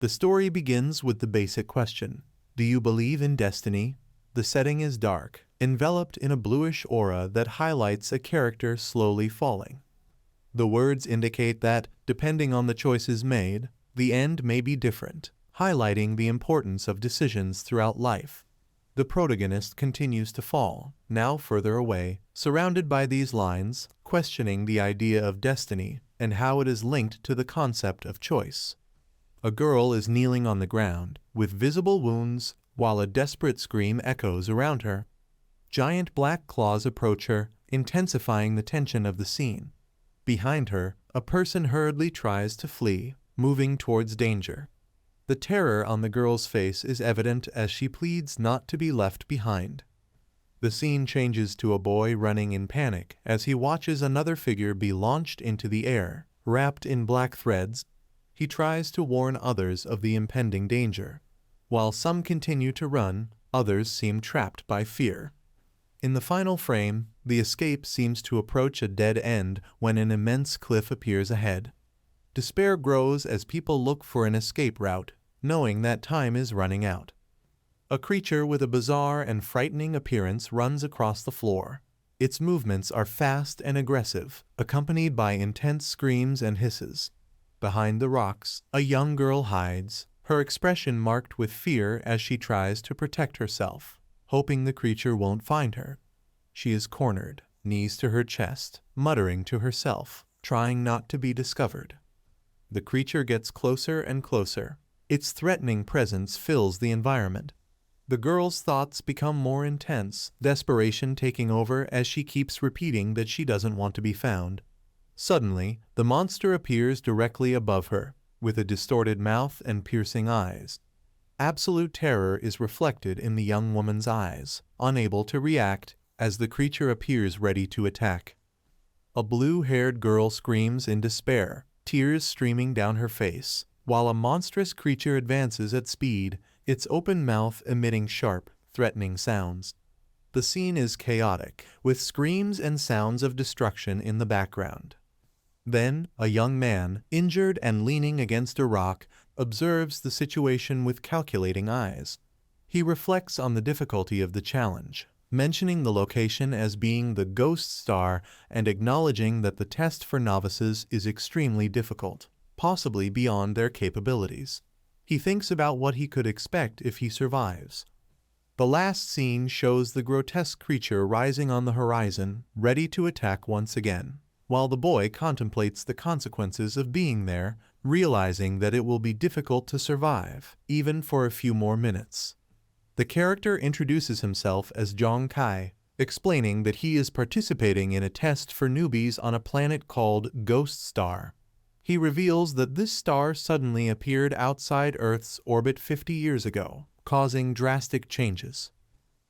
The story begins with the basic question: do you believe in destiny? The setting is dark, enveloped in a bluish aura that highlights a character slowly falling. The words indicate that, depending on the choices made, the end may be different, highlighting the importance of decisions throughout life. The protagonist continues to fall, now further away, surrounded by these lines, questioning the idea of destiny and how it is linked to the concept of choice. A girl is kneeling on the ground, with visible wounds, while a desperate scream echoes around her. Giant black claws approach her, intensifying the tension of the scene. Behind her, a person hurriedly tries to flee, moving towards danger. The terror on the girl's face is evident as she pleads not to be left behind. The scene changes to a boy running in panic as he watches another figure be launched into the air, wrapped in black threads. He tries to warn others of the impending danger. While some continue to run, others seem trapped by fear. In the final frame, the escape seems to approach a dead end when an immense cliff appears ahead. Despair grows as people look for an escape route, knowing that time is running out. A creature with a bizarre and frightening appearance runs across the floor. Its movements are fast and aggressive, accompanied by intense screams and hisses. Behind the rocks, a young girl hides, her expression marked with fear as she tries to protect herself, hoping the creature won't find her. She is cornered, knees to her chest, muttering to herself, trying not to be discovered. The creature gets closer and closer. Its threatening presence fills the environment. The girl's thoughts become more intense, desperation taking over as she keeps repeating that she doesn't want to be found. Suddenly, the monster appears directly above her, with a distorted mouth and piercing eyes. Absolute terror is reflected in the young woman's eyes, unable to react as the creature appears ready to attack. A blue-haired girl screams in despair, tears streaming down her face, while a monstrous creature advances at speed, its open mouth emitting sharp, threatening sounds. The scene is chaotic, with screams and sounds of destruction in the background. Then, a young man, injured and leaning against a rock, observes the situation with calculating eyes. He reflects on the difficulty of the challenge, mentioning the location as being the ghost star and acknowledging that the test for novices is extremely difficult, possibly beyond their capabilities. He thinks about what he could expect if he survives. The last scene shows the grotesque creature rising on the horizon, ready to attack once again, while the boy contemplates the consequences of being there, realizing that it will be difficult to survive, even for a few more minutes. The character introduces himself as Jong Kai, explaining that he is participating in a test for newbies on a planet called Ghost Star. He reveals that this star suddenly appeared outside Earth's orbit 50 years ago, causing drastic changes.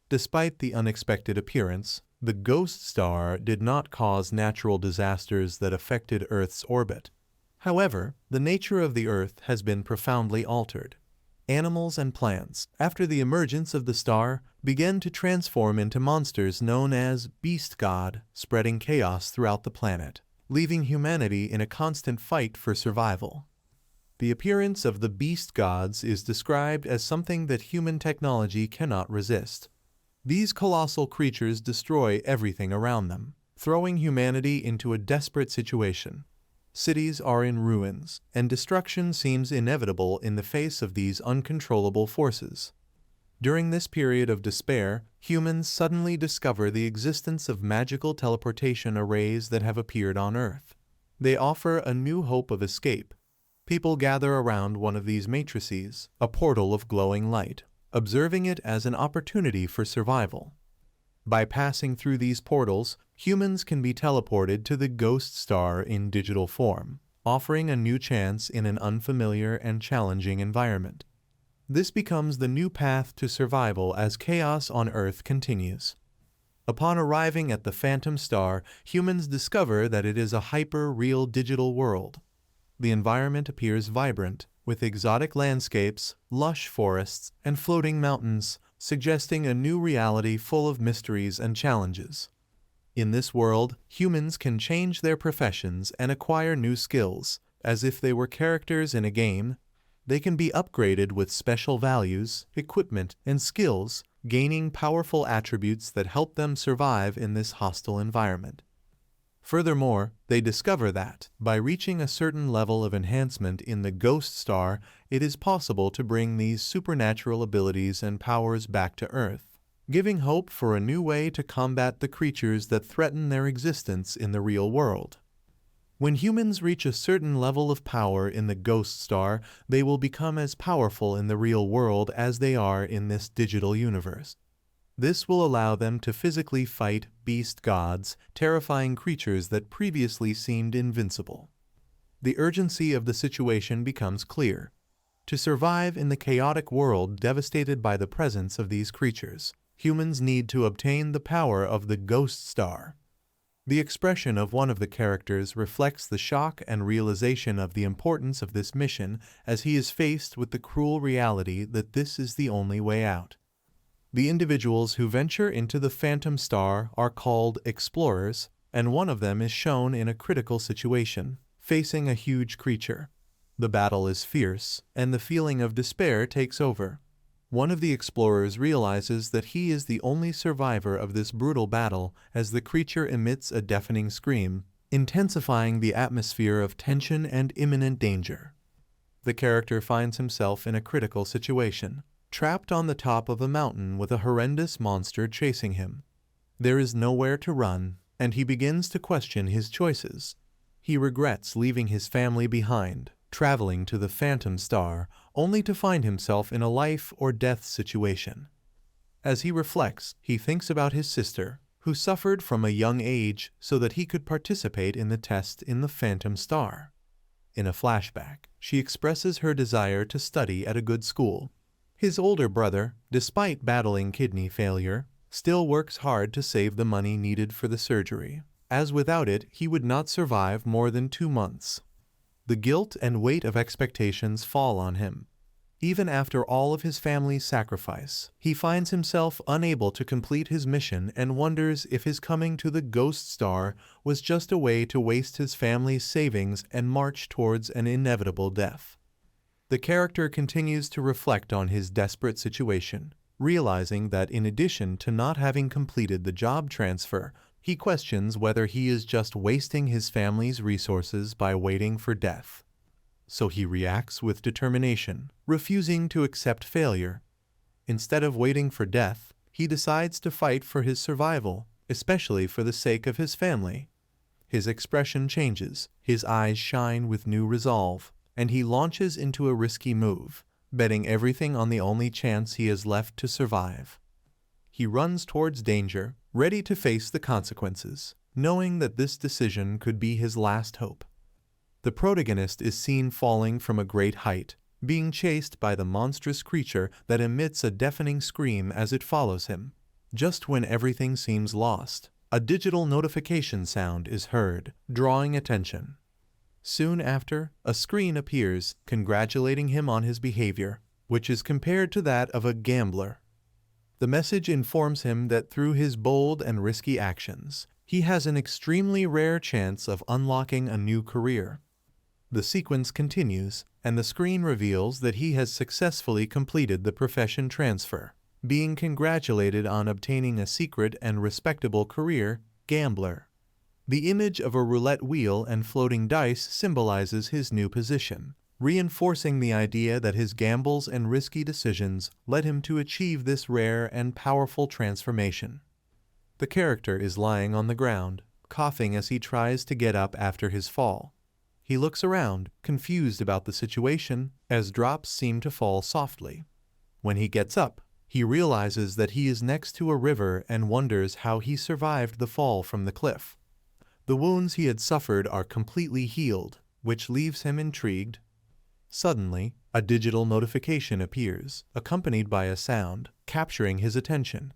Despite the unexpected appearance, the ghost star did not cause natural disasters that affected Earth's orbit. However, the nature of the Earth has been profoundly altered. Animals and plants, after the emergence of the star, began to transform into monsters known as Beast God, spreading chaos throughout the planet, leaving humanity in a constant fight for survival. The appearance of the beast gods is described as something that human technology cannot resist. These colossal creatures destroy everything around them, throwing humanity into a desperate situation. Cities are in ruins, and destruction seems inevitable in the face of these uncontrollable forces. During this period of despair, humans suddenly discover the existence of magical teleportation arrays that have appeared on Earth. They offer a new hope of escape. People gather around one of these matrices, a portal of glowing light, observing it as an opportunity for survival. By passing through these portals, humans can be teleported to the ghost star in digital form, offering a new chance in an unfamiliar and challenging environment. This becomes the new path to survival as chaos on Earth continues. Upon arriving at the Phantom Star, humans discover that it is a hyper-real digital world. The environment appears vibrant, with exotic landscapes, lush forests, and floating mountains, suggesting a new reality full of mysteries and challenges. In this world, humans can change their professions and acquire new skills, as if they were characters in a game. They can be upgraded with special values, equipment, and skills, gaining powerful attributes that help them survive in this hostile environment. Furthermore, they discover that, by reaching a certain level of enhancement in the Ghost Star, it is possible to bring these supernatural abilities and powers back to Earth, giving hope for a new way to combat the creatures that threaten their existence in the real world. When humans reach a certain level of power in the Ghost Star, they will become as powerful in the real world as they are in this digital universe. This will allow them to physically fight beast gods, terrifying creatures that previously seemed invincible. The urgency of the situation becomes clear. To survive in the chaotic world devastated by the presence of these creatures, humans need to obtain the power of the Ghost Star. The expression of one of the characters reflects the shock and realization of the importance of this mission as he is faced with the cruel reality that this is the only way out. The individuals who venture into the Phantom Star are called explorers, and one of them is shown in a critical situation, facing a huge creature. The battle is fierce, and the feeling of despair takes over. One of the explorers realizes that he is the only survivor of this brutal battle as the creature emits a deafening scream, intensifying the atmosphere of tension and imminent danger. The character finds himself in a critical situation, trapped on the top of a mountain with a horrendous monster chasing him. There is nowhere to run, and he begins to question his choices. He regrets leaving his family behind, traveling to the Phantom Star, only to find himself in a life or death situation. As he reflects, he thinks about his sister, who suffered from a young age so that he could participate in the test in the Phantom Star. In a flashback, she expresses her desire to study at a good school. His older brother, despite battling kidney failure, still works hard to save the money needed for the surgery, as without it he would not survive more than 2 months. The guilt and weight of expectations fall on him. Even after all of his family's sacrifice, he finds himself unable to complete his mission and wonders if his coming to the Ghost Star was just a way to waste his family's savings and march towards an inevitable death. The character continues to reflect on his desperate situation, realizing that in addition to not having completed the job transfer, he questions whether he is just wasting his family's resources by waiting for death. So he reacts with determination, refusing to accept failure. Instead of waiting for death, he decides to fight for his survival, especially for the sake of his family. His expression changes, his eyes shine with new resolve, and he launches into a risky move, betting everything on the only chance he has left to survive. He runs towards danger, ready to face the consequences, knowing that this decision could be his last hope. The protagonist is seen falling from a great height, being chased by the monstrous creature that emits a deafening scream as it follows him. Just when everything seems lost, a digital notification sound is heard, drawing attention. Soon after, a screen appears congratulating him on his behavior, which is compared to that of a gambler. The message informs him that through his bold and risky actions, he has an extremely rare chance of unlocking a new career. The sequence continues, and the screen reveals that he has successfully completed the profession transfer, being congratulated on obtaining a secret and respectable career, gambler. The image of a roulette wheel and floating dice symbolizes his new position, reinforcing the idea that his gambles and risky decisions led him to achieve this rare and powerful transformation. The character is lying on the ground, coughing as he tries to get up after his fall. He looks around, confused about the situation, as drops seem to fall softly. When he gets up, he realizes that he is next to a river and wonders how he survived the fall from the cliff. The wounds he had suffered are completely healed, which leaves him intrigued. Suddenly, a digital notification appears, accompanied by a sound, capturing his attention.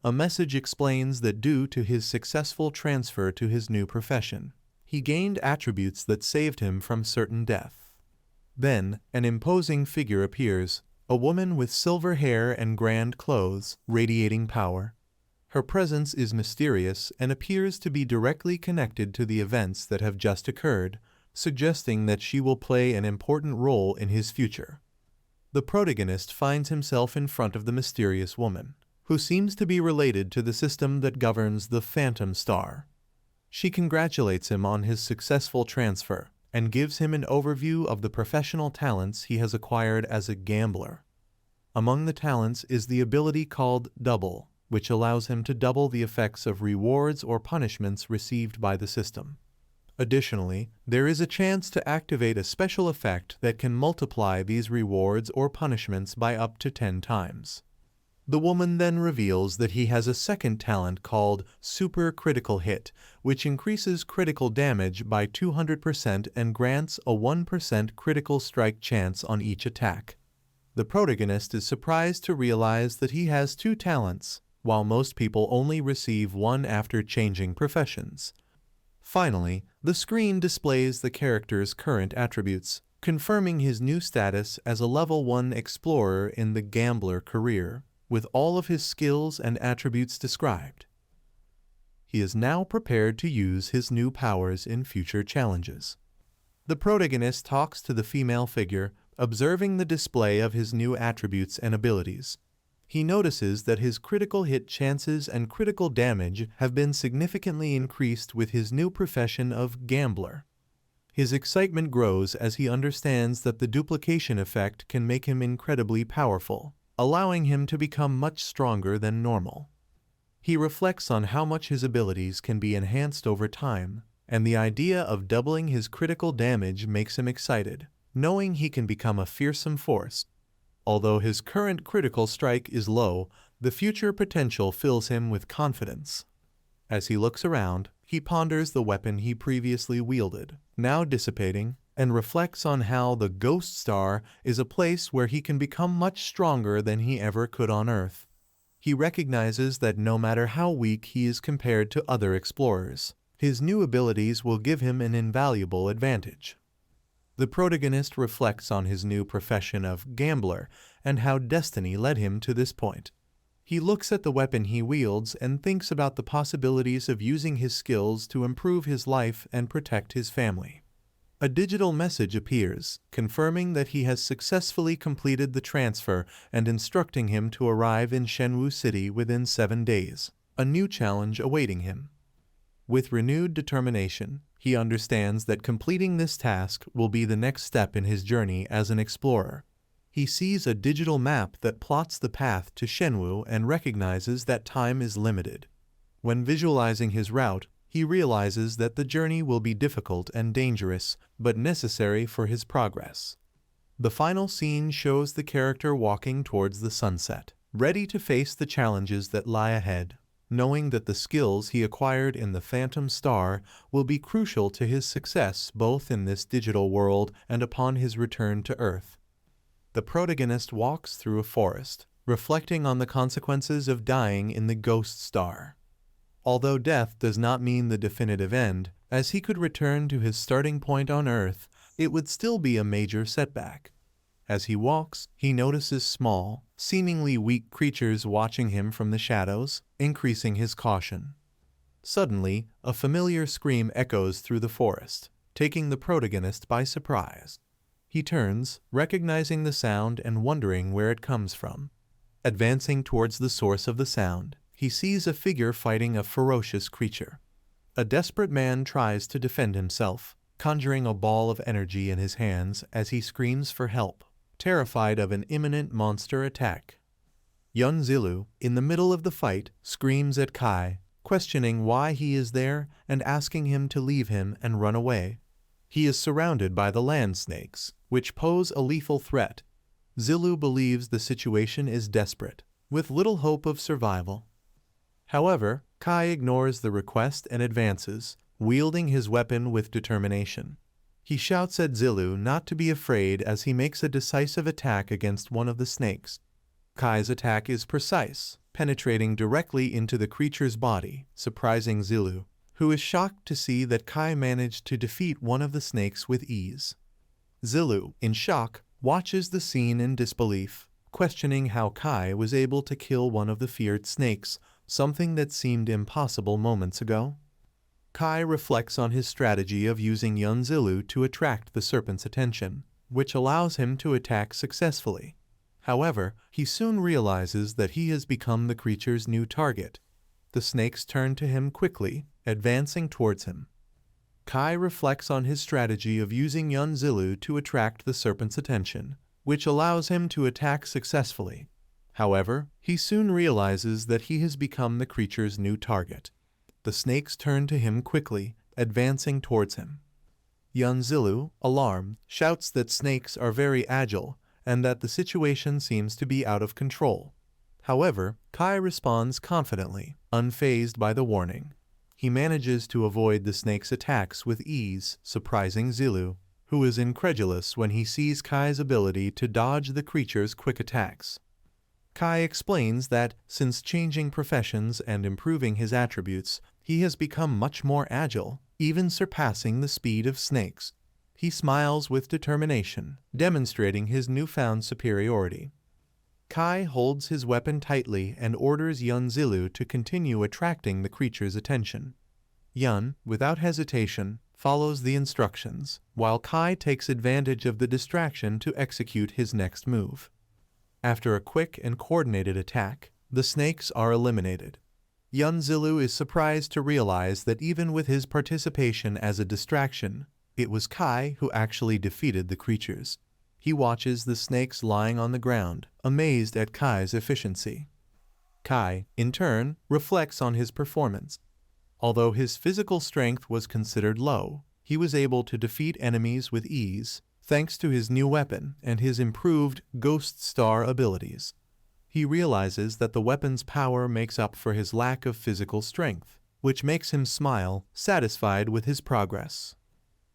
A message explains that due to his successful transfer to his new profession, he gained attributes that saved him from certain death. Then, an imposing figure appears, a woman with silver hair and grand clothes, radiating power. Her presence is mysterious and appears to be directly connected to the events that have just occurred, suggesting that she will play an important role in his future. The protagonist finds himself in front of the mysterious woman, who seems to be related to the system that governs the Phantom Star. She congratulates him on his successful transfer and gives him an overview of the professional talents he has acquired as a gambler. Among the talents is the ability called Double, which allows him to double the effects of rewards or punishments received by the system. Additionally, there is a chance to activate a special effect that can multiply these rewards or punishments by up to 10 times. The woman then reveals that he has a second talent called Super Critical Hit, which increases critical damage by 200% and grants a 1% critical strike chance on each attack. The protagonist is surprised to realize that he has 2 talents, while most people only receive one after changing professions. Finally, the screen displays the character's current attributes, confirming his new status as a level 1 explorer in the gambler career, with all of his skills and attributes described. He is now prepared to use his new powers in future challenges. The protagonist talks to the female figure, observing the display of his new attributes and abilities. He notices that his critical hit chances and critical damage have been significantly increased with his new profession of gambler. His excitement grows as he understands that the duplication effect can make him incredibly powerful, allowing him to become much stronger than normal. He reflects on how much his abilities can be enhanced over time, and the idea of doubling his critical damage makes him excited, knowing he can become a fearsome force. Although his current critical strike is low, the future potential fills him with confidence. As he looks around, he ponders the weapon he previously wielded, now dissipating, and reflects on how the Ghost Star is a place where he can become much stronger than he ever could on Earth. He recognizes that no matter how weak he is compared to other explorers, his new abilities will give him an invaluable advantage. The protagonist reflects on his new profession of gambler and how destiny led him to this point. He looks at the weapon he wields and thinks about the possibilities of using his skills to improve his life and protect his family. A digital message appears, confirming that he has successfully completed the transfer and instructing him to arrive in Shenwu City within 7 days, a new challenge awaiting him. With renewed determination, he understands that completing this task will be the next step in his journey as an explorer. He sees a digital map that plots the path to Shenwu and recognizes that time is limited. When visualizing his route, he realizes that the journey will be difficult and dangerous, but necessary for his progress. The final scene shows the character walking towards the sunset, ready to face the challenges that lie ahead, knowing that the skills he acquired in the Phantom Star will be crucial to his success both in this digital world and upon his return to Earth. The protagonist walks through a forest, reflecting on the consequences of dying in the Ghost Star. Although death does not mean the definitive end, as he could return to his starting point on Earth, it would still be a major setback. As he walks, he notices small, seemingly weak creatures watching him from the shadows, increasing his caution. Suddenly, a familiar scream echoes through the forest, taking the protagonist by surprise. He turns, recognizing the sound and wondering where it comes from. Advancing towards the source of the sound, he sees a figure fighting a ferocious creature. A desperate man tries to defend himself, conjuring a ball of energy in his hands as he screams for help, terrified of an imminent monster attack. Yun Zilu, in the middle of the fight, screams at Kai, questioning why he is there and asking him to leave him and run away. He is surrounded by the land snakes, which pose a lethal threat. Zilu believes the situation is desperate, with little hope of survival. However, Kai ignores the request and advances, wielding his weapon with determination. He shouts at Zilu not to be afraid as he makes a decisive attack against one of the snakes. Kai's attack is precise, penetrating directly into the creature's body, surprising Zilu, who is shocked to see that Kai managed to defeat one of the snakes with ease. Zilu, in shock, watches the scene in disbelief, questioning how Kai was able to kill one of the feared snakes, something that seemed impossible moments ago. Kai reflects on his strategy of using Yun Zilu to attract the serpent's attention, which allows him to attack successfully, However, he soon realizes that he has become the creature's new target. The snakes turn to him quickly, advancing towards him. Kai reflects on his strategy of using Yunzilu to attract the serpent's attention, which allows him to attack successfully. However, he soon realizes that he has become the creature's new target. The snakes turn to him quickly, advancing towards him. Yunzilu, alarmed, shouts that snakes are very agile and that the situation seems to be out of control. However, Kai responds confidently, unfazed by the warning. He manages to avoid the snake's attacks with ease, surprising Zilu, who is incredulous when he sees Kai's ability to dodge the creature's quick attacks. Kai explains that, since changing professions and improving his attributes, he has become much more agile, even surpassing the speed of snakes. He smiles with determination, demonstrating his newfound superiority. Kai holds his weapon tightly and orders Yunzilu to continue attracting the creature's attention. Yun, without hesitation, follows the instructions, while Kai takes advantage of the distraction to execute his next move. After a quick and coordinated attack, the snakes are eliminated. Yunzilu is surprised to realize that even with his participation as a distraction, it was Kai who actually defeated the creatures. He watches the snakes lying on the ground, amazed at Kai's efficiency. Kai, in turn, reflects on his performance. Although his physical strength was considered low, he was able to defeat enemies with ease, thanks to his new weapon and his improved Ghost Star abilities. He realizes that the weapon's power makes up for his lack of physical strength, which makes him smile, satisfied with his progress.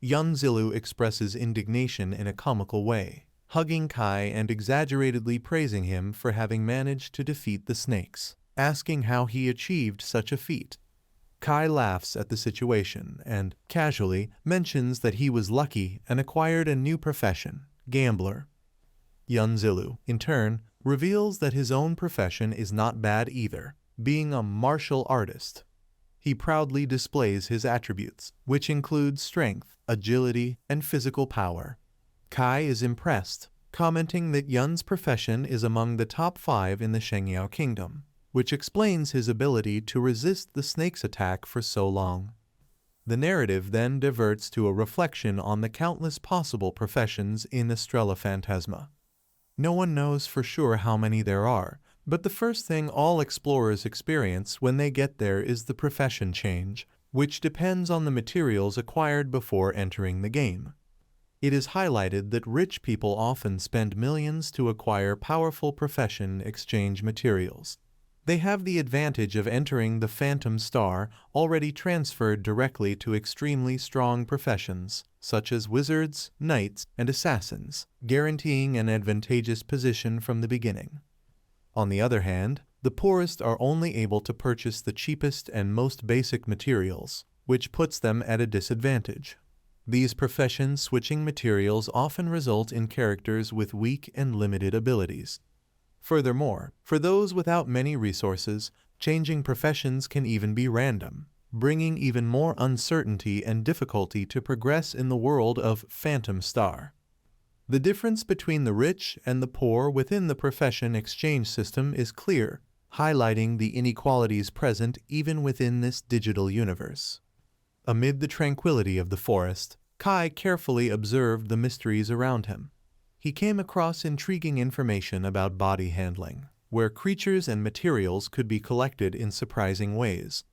Yunzilu expresses indignation in a comical way, hugging Kai and exaggeratedly praising him for having managed to defeat the snakes, asking how he achieved such a feat. Kai laughs at the situation and, casually, mentions that he was lucky and acquired a new profession, gambler. Yunzilu, in turn, reveals that his own profession is not bad either, being a martial artist. He proudly displays his attributes, which include strength, agility, and physical power. Kai is impressed, commenting that Yun's profession is among the top 5 in the Shengyao Kingdom, which explains his ability to resist the snake's attack for so long. The narrative then diverts to a reflection on the countless possible professions in Estrella Phantasma. No one knows for sure how many there are, but the first thing all explorers experience when they get there is the profession change, which depends on the materials acquired before entering the game. It is highlighted that rich people often spend millions to acquire powerful profession exchange materials. They have the advantage of entering the Phantom Star already transferred directly to extremely strong professions, such as wizards, knights, and assassins, guaranteeing an advantageous position from the beginning. On the other hand, the poorest are only able to purchase the cheapest and most basic materials, which puts them at a disadvantage. These profession-switching materials often result in characters with weak and limited abilities. Furthermore, for those without many resources, changing professions can even be random, bringing even more uncertainty and difficulty to progress in the world of Phantom Star. The difference between the rich and the poor within the profession exchange system is clear, highlighting the inequalities present even within this digital universe. Amid the tranquility of the forest, Kai carefully observed the mysteries around him. He came across intriguing information about body handling, where creatures and materials could be collected in surprising ways.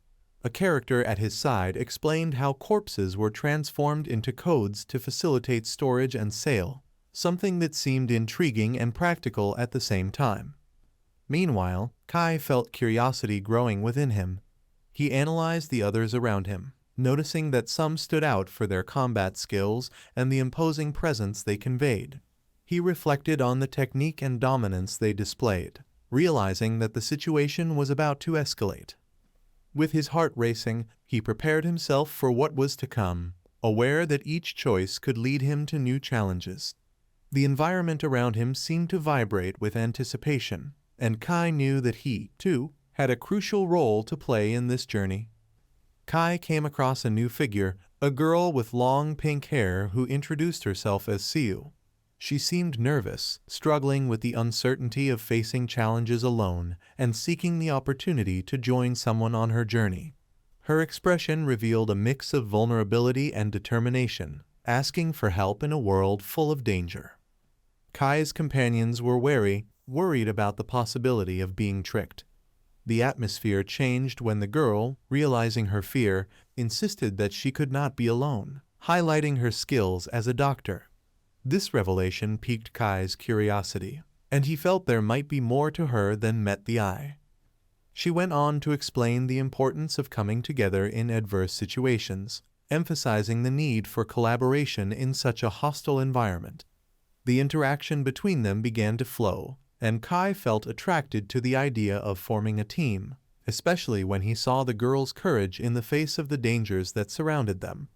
A character at his side explained how corpses were transformed into codes to facilitate storage and sale, something that seemed intriguing and practical at the same time. Meanwhile, Kai felt curiosity growing within him. He analyzed the others around him, noticing that some stood out for their combat skills and the imposing presence they conveyed. He reflected on the technique and dominance they displayed, realizing that the situation was about to escalate. With his heart racing, he prepared himself for what was to come, aware that each choice could lead him to new challenges. The environment around him seemed to vibrate with anticipation, and Kai knew that he, too, had a crucial role to play in this journey. Kai came across a new figure, a girl with long pink hair who introduced herself as Siu. She seemed nervous, struggling with the uncertainty of facing challenges alone and seeking the opportunity to join someone on her journey. Her expression revealed a mix of vulnerability and determination, asking for help in a world full of danger. Kai's companions were wary, worried about the possibility of being tricked. The atmosphere changed when the girl, realizing her fear, insisted that she could not be alone, highlighting her skills as a doctor. This revelation piqued Kai's curiosity, and he felt there might be more to her than met the eye. She went on to explain the importance of coming together in adverse situations, emphasizing the need for collaboration in such a hostile environment. The interaction between them began to flow, and Kai felt attracted to the idea of forming a team, especially when he saw the girl's courage in the face of the dangers that surrounded them.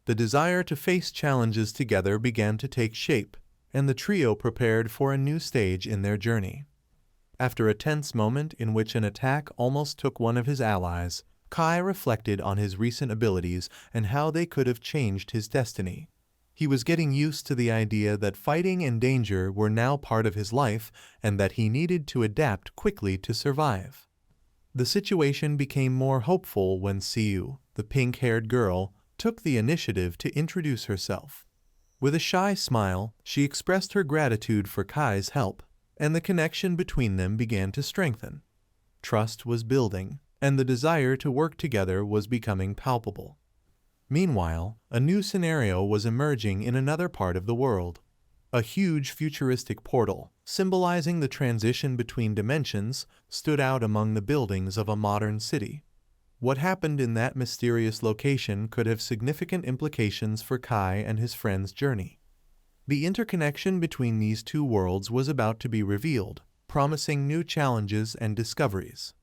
The desire to face challenges together began to take shape, and the trio prepared for a new stage in their journey. After a tense moment in which an attack almost took one of his allies, Kai reflected on his recent abilities and how they could have changed his destiny. He was getting used to the idea that fighting and danger were now part of his life and that he needed to adapt quickly to survive. The situation became more hopeful when Siu, the pink-haired girl, took the initiative to introduce herself. With a shy smile, she expressed her gratitude for Kai's help, and the connection between them began to strengthen. Trust was building, and the desire to work together was becoming palpable. Meanwhile, a new scenario was emerging in another part of the world. A huge futuristic portal, symbolizing the transition between dimensions, stood out among the buildings of a modern city. What happened in that mysterious location could have significant implications for Kai and his friend's journey. The interconnection between these two worlds was about to be revealed, promising new challenges and discoveries.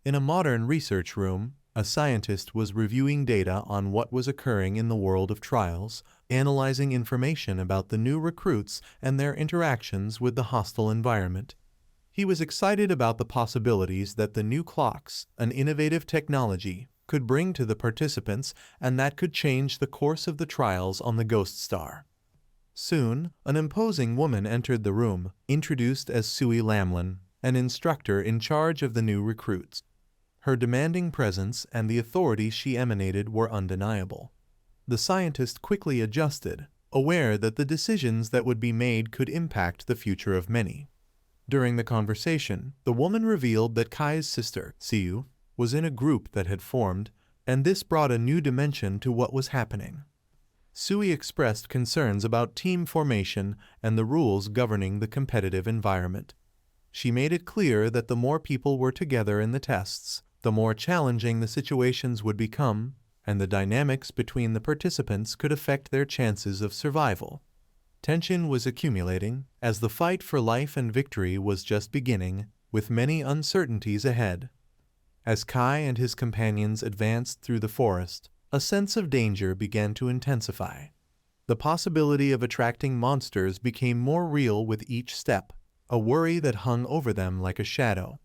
In a modern research room, a scientist was reviewing data on what was occurring in the world of trials, analyzing information about the new recruits and their interactions with the hostile environment. He was excited about the possibilities that the new clocks, an innovative technology, could bring to the participants and that could change the course of the trials on the Ghost Star. Soon, an imposing woman entered the room, introduced as Sui Lamlin, an instructor in charge of the new recruits. Her demanding presence and the authority she emanated were undeniable. The scientist quickly adjusted, aware that the decisions that would be made could impact the future of many. During the conversation, the woman revealed that Kai's sister, Siu, was in a group that had formed, and this brought a new dimension to what was happening. Sui expressed concerns about team formation and the rules governing the competitive environment. She made it clear that the more people were together in the tests, the more challenging the situations would become, and the dynamics between the participants could affect their chances of survival. Tension was accumulating, as the fight for life and victory was just beginning, with many uncertainties ahead. As Kai and his companions advanced through the forest, a sense of danger began to intensify. The possibility of attracting monsters became more real with each step, a worry that hung over them like a shadow.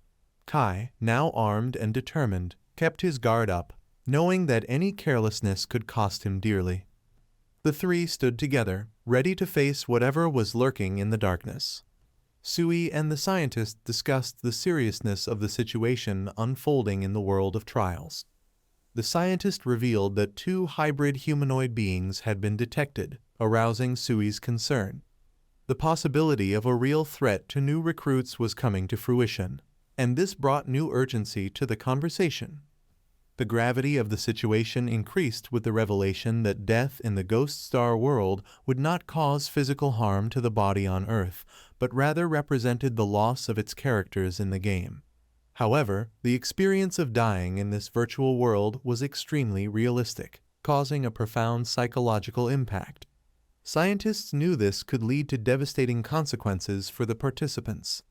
Kai, now armed and determined, kept his guard up, knowing that any carelessness could cost him dearly. The three stood together, ready to face whatever was lurking in the darkness. Sui and the scientist discussed the seriousness of the situation unfolding in the world of trials. The scientist revealed that 2 hybrid humanoid beings had been detected, arousing Sui's concern. The possibility of a real threat to new recruits was coming to fruition, and this brought new urgency to the conversation. The gravity of the situation increased with the revelation that death in the Ghost Star world would not cause physical harm to the body on Earth, but rather represented the loss of its characters in the game. However, the experience of dying in this virtual world was extremely realistic, causing a profound psychological impact. Scientists knew this could lead to devastating consequences for the participants.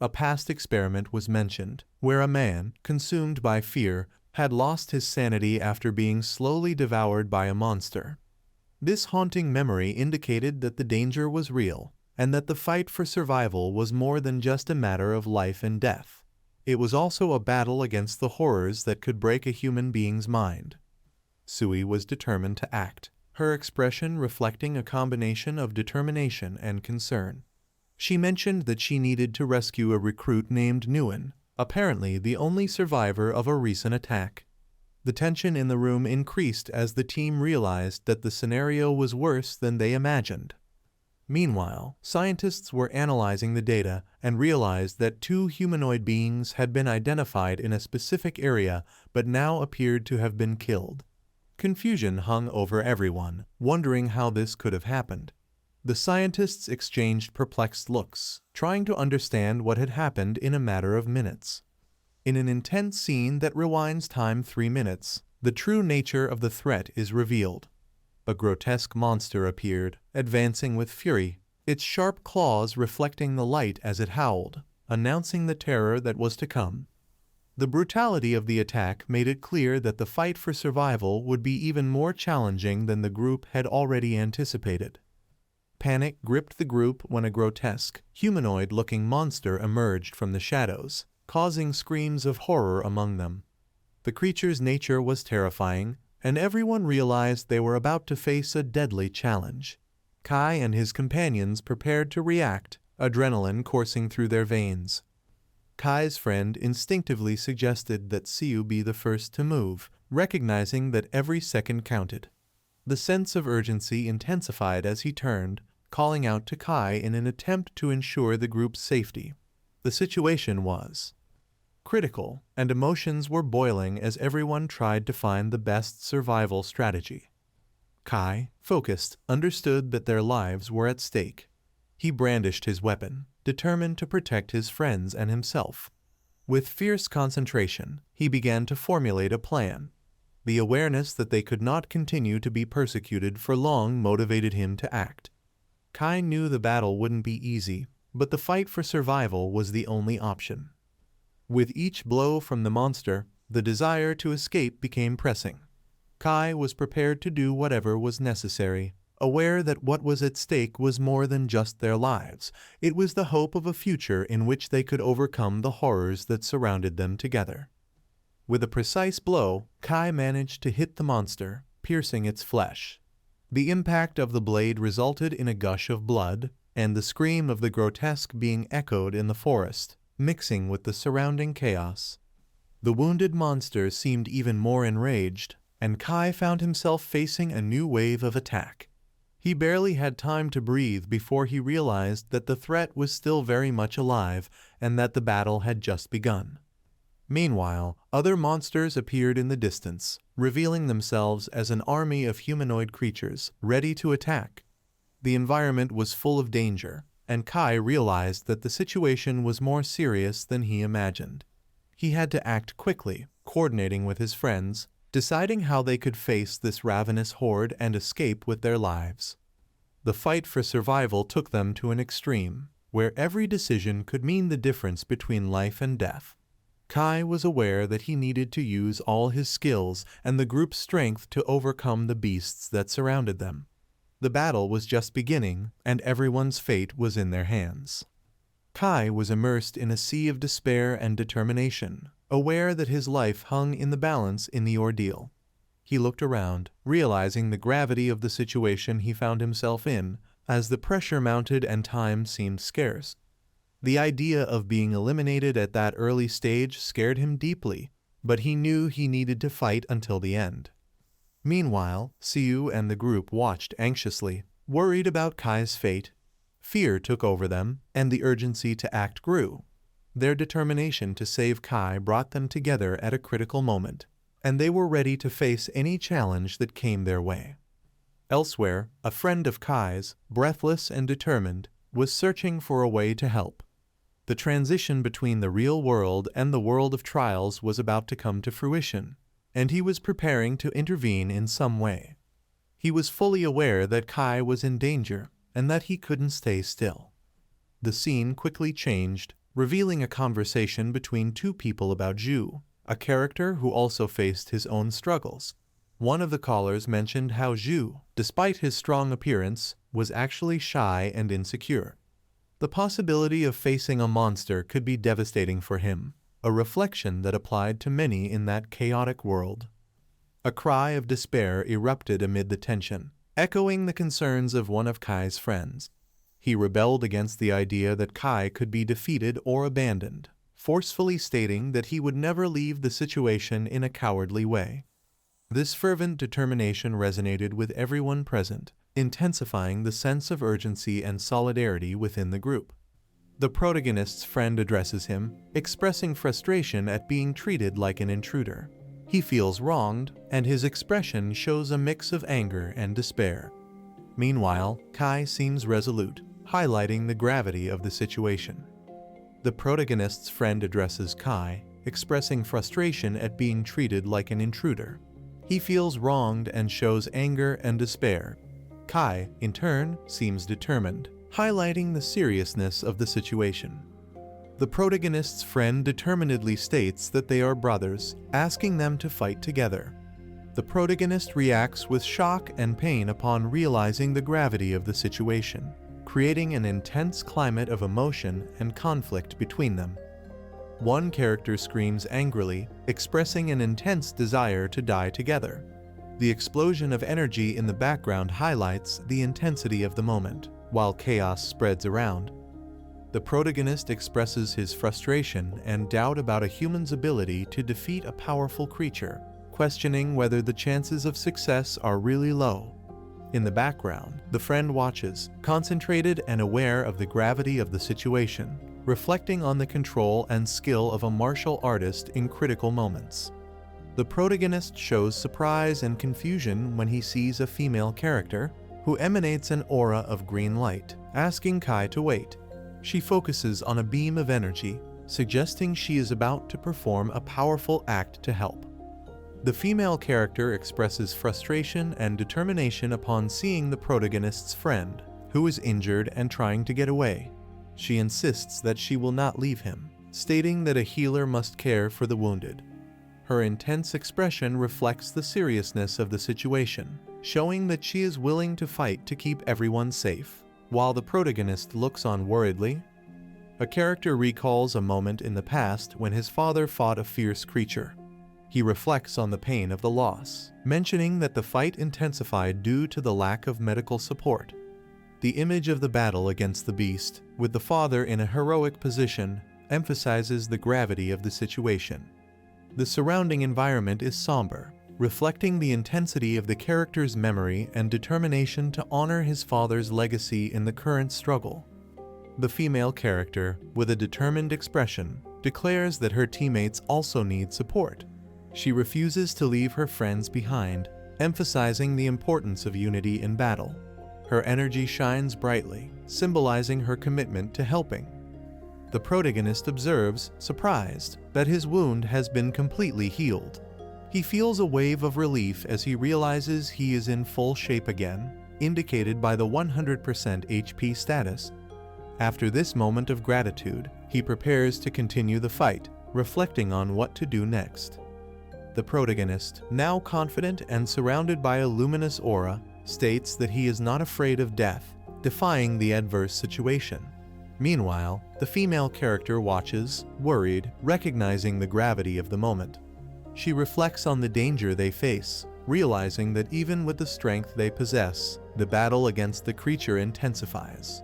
A past experiment was mentioned, where a man, consumed by fear, had lost his sanity after being slowly devoured by a monster. This haunting memory indicated that the danger was real, and that the fight for survival was more than just a matter of life and death. It was also a battle against the horrors that could break a human being's mind. Sui was determined to act. her expression reflecting a combination of determination and concern. She mentioned that she needed to rescue a recruit named Nguyen, apparently the only survivor of a recent attack. The tension in the room increased as the team realized that the scenario was worse than they imagined. Meanwhile, scientists were analyzing the data and realized that 2 humanoid beings had been identified in a specific area but now appeared to have been killed. Confusion hung over everyone, wondering how this could have happened. The scientists exchanged perplexed looks, trying to understand what had happened in a matter of minutes. In an intense scene that rewinds time 3 minutes, the true nature of the threat is revealed. A grotesque monster appeared, advancing with fury, its sharp claws reflecting the light as it howled, announcing the terror that was to come. The brutality of the attack made it clear that the fight for survival would be even more challenging than the group had already anticipated. Panic gripped the group when a grotesque, humanoid-looking monster emerged from the shadows, causing screams of horror among them. The creature's nature was terrifying, and everyone realized they were about to face a deadly challenge. Kai and his companions prepared to react, adrenaline coursing through their veins. Kai's friend instinctively suggested that Siu be the first to move, recognizing that every second counted. The sense of urgency intensified as he turned, calling out to Kai in an attempt to ensure the group's safety. The situation was critical, and emotions were boiling as everyone tried to find the best survival strategy. Kai, focused, understood that their lives were at stake. He brandished his weapon, determined to protect his friends and himself. With fierce concentration, he began to formulate a plan. The awareness that they could not continue to be persecuted for long motivated him to act. Kai knew the battle wouldn't be easy, but the fight for survival was the only option. With each blow from the monster, the desire to escape became pressing. Kai was prepared to do whatever was necessary, aware that what was at stake was more than just their lives. It was the hope of a future in which they could overcome the horrors that surrounded them together. With a precise blow, Kai managed to hit the monster, piercing its flesh. The impact of the blade resulted in a gush of blood, and the scream of the grotesque being echoed in the forest, mixing with the surrounding chaos. The wounded monster seemed even more enraged, and Kai found himself facing a new wave of attack. He barely had time to breathe before he realized that the threat was still very much alive and that the battle had just begun. Meanwhile, other monsters appeared in the distance, revealing themselves as an army of humanoid creatures ready to attack. The environment was full of danger, and Kai realized that the situation was more serious than he imagined. He had to act quickly, coordinating with his friends, deciding how they could face this ravenous horde and escape with their lives. The fight for survival took them to an extreme, where every decision could mean the difference between life and death. Kai was aware that he needed to use all his skills and the group's strength to overcome the beasts that surrounded them. The battle was just beginning, and everyone's fate was in their hands. Kai was immersed in a sea of despair and determination, aware that his life hung in the balance in the ordeal. He looked around, realizing the gravity of the situation he found himself in, as the pressure mounted and time seemed scarce. The idea of being eliminated at that early stage scared him deeply, but he knew he needed to fight until the end. Meanwhile, Siu and the group watched anxiously, worried about Kai's fate. Fear took over them, and the urgency to act grew. Their determination to save Kai brought them together at a critical moment, and they were ready to face any challenge that came their way. Elsewhere, a friend of Kai's, breathless and determined, was searching for a way to help. The transition between the real world and the world of trials was about to come to fruition, and he was preparing to intervene in some way. He was fully aware that Kai was in danger and that he couldn't stay still. The scene quickly changed, revealing a conversation between 2 people about Zhu, a character who also faced his own struggles. One of the callers mentioned how Zhu, despite his strong appearance, was actually shy and insecure. The possibility of facing a monster could be devastating for him, a reflection that applied to many in that chaotic world. A cry of despair erupted amid the tension, echoing the concerns of one of Kai's friends. He rebelled against the idea that Kai could be defeated or abandoned, forcefully stating that he would never leave the situation in a cowardly way. This fervent determination resonated with everyone present, intensifying the sense of urgency and solidarity within the group. The protagonist's friend addresses him, expressing frustration at being treated like an intruder. He feels wronged, and his expression shows a mix of anger and despair. Meanwhile, Kai seems resolute, highlighting the gravity of the situation. The protagonist's friend addresses Kai, expressing frustration at being treated like an intruder. He feels wronged and shows anger and despair. Kai, in turn, seems determined, highlighting the seriousness of the situation. The protagonist's friend determinedly states that they are brothers, asking them to fight together. The protagonist reacts with shock and pain upon realizing the gravity of the situation, creating an intense climate of emotion and conflict between them. One character screams angrily, expressing an intense desire to die together. The explosion of energy in the background highlights the intensity of the moment, while chaos spreads around. The protagonist expresses his frustration and doubt about a human's ability to defeat a powerful creature, questioning whether the chances of success are really low. In the background, the friend watches, concentrated and aware of the gravity of the situation, reflecting on the control and skill of a martial artist in critical moments. The protagonist shows surprise and confusion when he sees a female character who emanates an aura of green light, asking Kai to wait. She focuses on a beam of energy, suggesting she is about to perform a powerful act to help. The female character expresses frustration and determination upon seeing the protagonist's friend, who is injured and trying to get away. She insists that she will not leave him, stating that a healer must care for the wounded. Her intense expression reflects the seriousness of the situation, showing that she is willing to fight to keep everyone safe. While the protagonist looks on worriedly, a character recalls a moment in the past when his father fought a fierce creature. He reflects on the pain of the loss, mentioning that the fight intensified due to the lack of medical support. The image of the battle against the beast, with the father in a heroic position, emphasizes the gravity of the situation. The surrounding environment is somber, reflecting the intensity of the character's memory and determination to honor his father's legacy in the current struggle. The female character, with a determined expression, declares that her teammates also need support. She refuses to leave her friends behind, emphasizing the importance of unity in battle. Her energy shines brightly, symbolizing her commitment to helping. The protagonist observes, surprised, that his wound has been completely healed. He feels a wave of relief as he realizes he is in full shape again, indicated by the 100% HP status. After this moment of gratitude, he prepares to continue the fight, reflecting on what to do next. The protagonist, now confident and surrounded by a luminous aura, states that he is not afraid of death, defying the adverse situation. Meanwhile, the female character watches, worried, recognizing the gravity of the moment. She reflects on the danger they face, realizing that even with the strength they possess, the battle against the creature intensifies.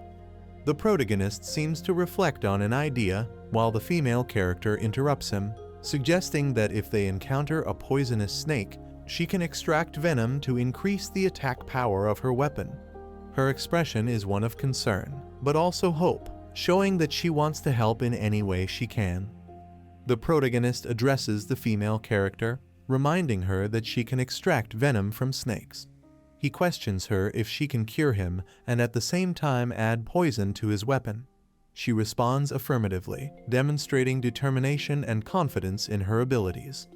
The protagonist seems to reflect on an idea, while the female character interrupts him, suggesting that if they encounter a poisonous snake, she can extract venom to increase the attack power of her weapon. Her expression is one of concern, but also hope, showing that she wants to help in any way she can. The protagonist addresses the female character, reminding her that she can extract venom from snakes. He questions her if she can cure him and at the same time add poison to his weapon. She responds affirmatively, demonstrating determination and confidence in her abilities.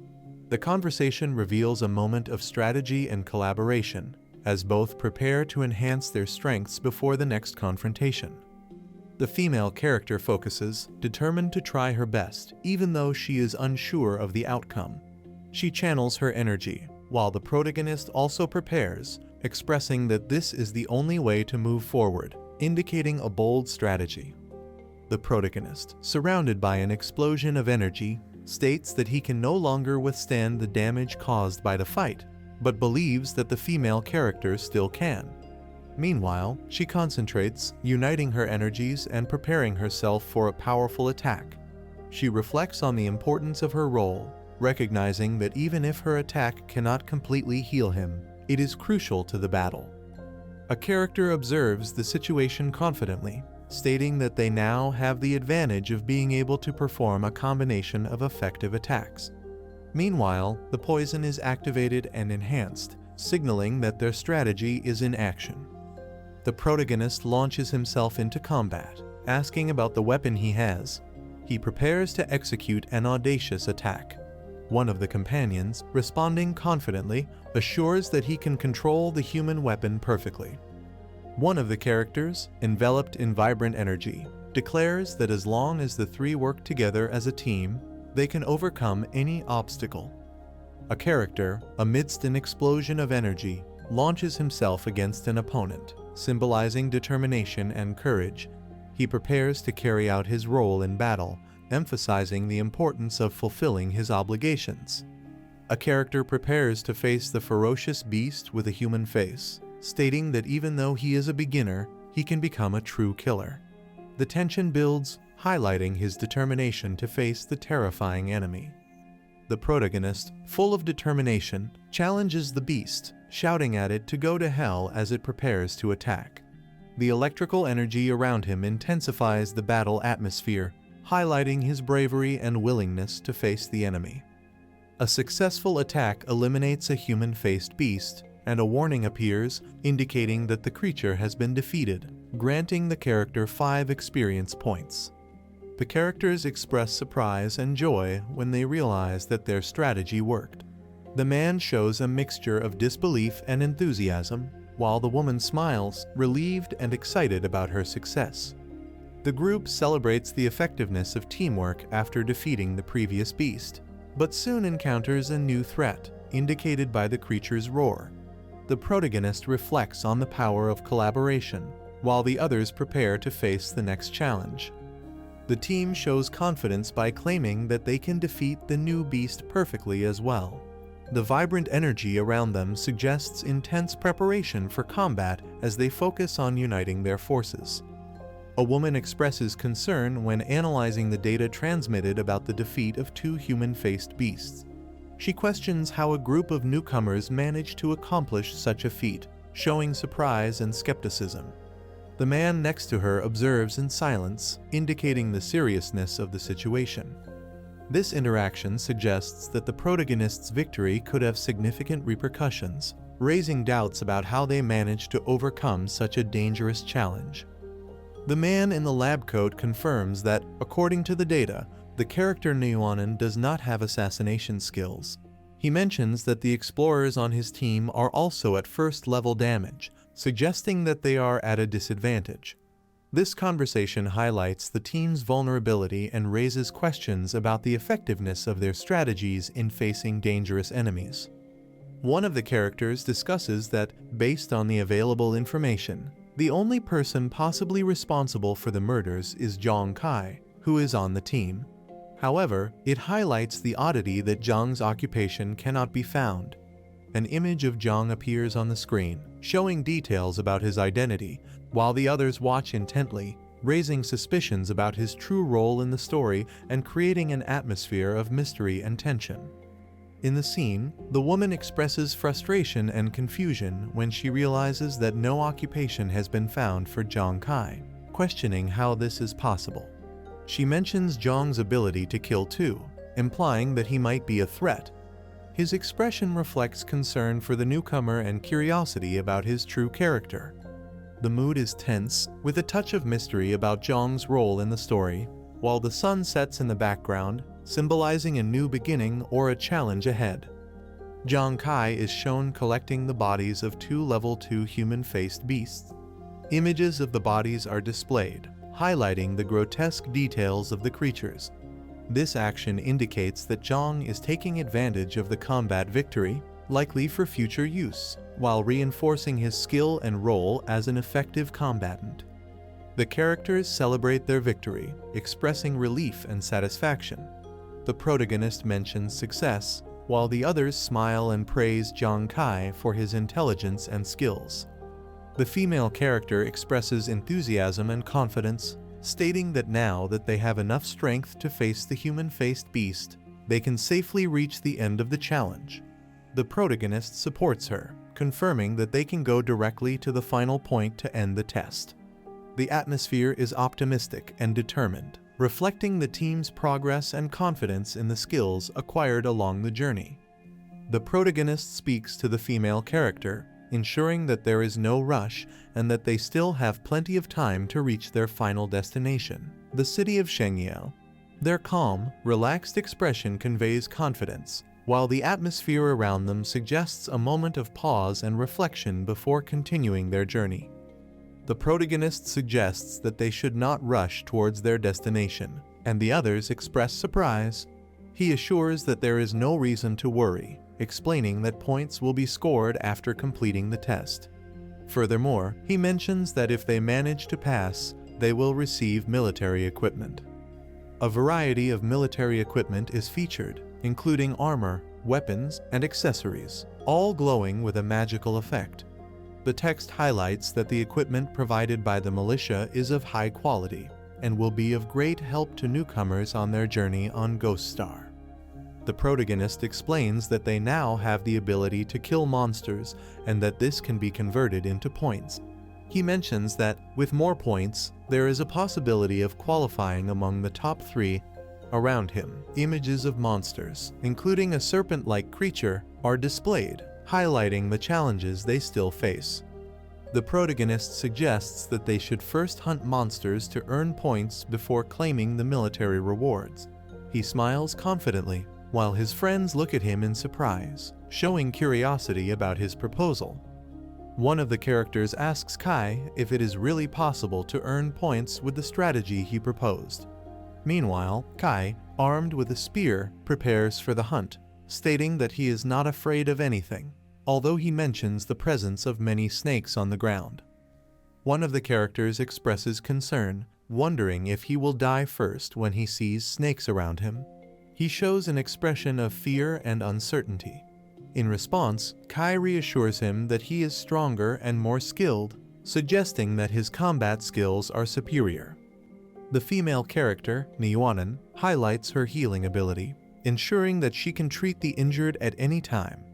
The conversation reveals a moment of strategy and collaboration, as both prepare to enhance their strengths before the next confrontation. The female character focuses, determined to try her best, even though she is unsure of the outcome. She channels her energy, while the protagonist also prepares, expressing that this is the only way to move forward, indicating a bold strategy. The protagonist, surrounded by an explosion of energy, states that he can no longer withstand the damage caused by the fight. but believes that the female character still can. Meanwhile, she concentrates, uniting her energies and preparing herself for a powerful attack. She reflects on the importance of her role, recognizing that even if her attack cannot completely heal him, it is crucial to the battle. A character observes the situation confidently, stating that they now have the advantage of being able to perform a combination of effective attacks. Meanwhile, the poison is activated and enhanced, signaling that their strategy is in action. The protagonist launches himself into combat, asking about the weapon he has. He prepares to execute an audacious attack. One of the companions, responding confidently, assures that he can control the human weapon perfectly. One of the characters, enveloped in vibrant energy, declares that as long as the three work together as a team, they can overcome any obstacle. A character, amidst an explosion of energy, launches himself against an opponent, symbolizing determination and courage. He prepares to carry out his role in battle, emphasizing the importance of fulfilling his obligations. A character prepares to face the ferocious beast with a human face, stating that even though he is a beginner, he can become a true killer. The tension builds, highlighting his determination to face the terrifying enemy. The protagonist, full of determination, challenges the beast, shouting at it to go to hell as it prepares to attack. The electrical energy around him intensifies the battle atmosphere, highlighting his bravery and willingness to face the enemy. A successful attack eliminates a human-faced beast, and a warning appears, indicating that the creature has been defeated, granting the character 5 experience points. The characters express surprise and joy when they realize that their strategy worked. The man shows a mixture of disbelief and enthusiasm, while the woman smiles, relieved and excited about her success. The group celebrates the effectiveness of teamwork after defeating the previous beast, but soon encounters a new threat, indicated by the creature's roar. The protagonist reflects on the power of collaboration, while the others prepare to face the next challenge. The team shows confidence by claiming that they can defeat the new beast perfectly as well. The vibrant energy around them suggests intense preparation for combat as they focus on uniting their forces. A woman expresses concern when analyzing the data transmitted about the defeat of 2 human-faced beasts. She questions how a group of newcomers managed to accomplish such a feat, showing surprise and skepticism. The man next to her observes in silence, indicating the seriousness of the situation. This interaction suggests that the protagonist's victory could have significant repercussions, raising doubts about how they managed to overcome such a dangerous challenge. The man in the lab coat confirms that, according to the data, the character Neonen does not have assassination skills. He mentions that the explorers on his team are also at first-level damage, suggesting that they are at a disadvantage. This conversation highlights the team's vulnerability and raises questions about the effectiveness of their strategies in facing dangerous enemies. One of the characters discusses that, based on the available information, the only person possibly responsible for the murders is Zhang Kai, who is on the team. However, it highlights the oddity that Zhang's occupation cannot be found. An image of Zhang appears on the screen, showing details about his identity, while the others watch intently, raising suspicions about his true role in the story and creating an atmosphere of mystery and tension. In the scene, the woman expresses frustration and confusion when she realizes that no occupation has been found for Zhang Kai, questioning how this is possible. She mentions Zhang's ability to kill too, implying that he might be a threat. His expression reflects concern for the newcomer and curiosity about his true character. The mood is tense, with a touch of mystery about Zhang's role in the story, while the sun sets in the background, symbolizing a new beginning or a challenge ahead. Zhang Kai is shown collecting the bodies of 2 level 2 human-faced beasts. Images of the bodies are displayed, highlighting the grotesque details of the creatures. This action indicates that Zhang is taking advantage of the combat victory, likely for future use, while reinforcing his skill and role as an effective combatant. The characters celebrate their victory, expressing relief and satisfaction. The protagonist mentions success, while the others smile and praise Zhang Kai for his intelligence and skills. The female character expresses enthusiasm and confidence, stating that now that they have enough strength to face the human-faced beast, they can safely reach the end of the challenge. The protagonist supports her, confirming that they can go directly to the final point to end the test. The atmosphere is optimistic and determined, reflecting the team's progress and confidence in the skills acquired along the journey. The protagonist speaks to the female character, ensuring that there is no rush and that they still have plenty of time to reach their final destination, the city of Shengyao. Their calm, relaxed expression conveys confidence, while the atmosphere around them suggests a moment of pause and reflection before continuing their journey. The protagonist suggests that they should not rush towards their destination, and the others express surprise. He assures that there is no reason to worry, explaining that points will be scored after completing the test. Furthermore, he mentions that if they manage to pass, they will receive military equipment. A variety of military equipment is featured, including armor, weapons, and accessories, all glowing with a magical effect. The text highlights that the equipment provided by the militia is of high quality and will be of great help to newcomers on their journey on Ghost Star. The protagonist explains that they now have the ability to kill monsters and that this can be converted into points. He mentions that, with more points, there is a possibility of qualifying among the top 3. Around him, images of monsters, including a serpent-like creature, are displayed, highlighting the challenges they still face. The protagonist suggests that they should first hunt monsters to earn points before claiming the military rewards. He smiles confidently, while his friends look at him in surprise, showing curiosity about his proposal. One of the characters asks Kai if it is really possible to earn points with the strategy he proposed. Meanwhile, Kai, armed with a spear, prepares for the hunt, stating that he is not afraid of anything, although he mentions the presence of many snakes on the ground. One of the characters expresses concern, wondering if he will die first when he sees snakes around him. He shows an expression of fear and uncertainty. In response, Kai reassures him that he is stronger and more skilled, suggesting that his combat skills are superior. The female character, Nyuanan, highlights her healing ability, ensuring that she can treat the injured at any time.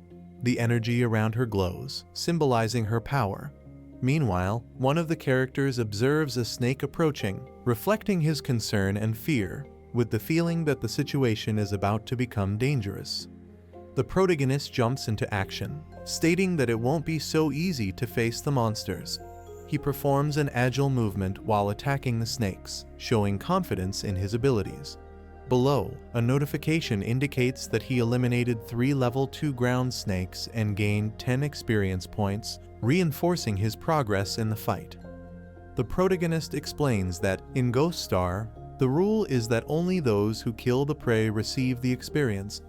The energy around her glows, symbolizing her power. Meanwhile, one of the characters observes a snake approaching, reflecting his concern and fear, with the feeling that the situation is about to become dangerous. The protagonist jumps into action, stating that it won't be so easy to face the monsters. He performs an agile movement while attacking the snakes, showing confidence in his abilities. Below, a notification indicates that he eliminated 3 level 2 ground snakes and gained 10 experience points, reinforcing his progress in the fight. The protagonist explains that, in Ghost Star, the rule is that only those who kill the prey receive the experience.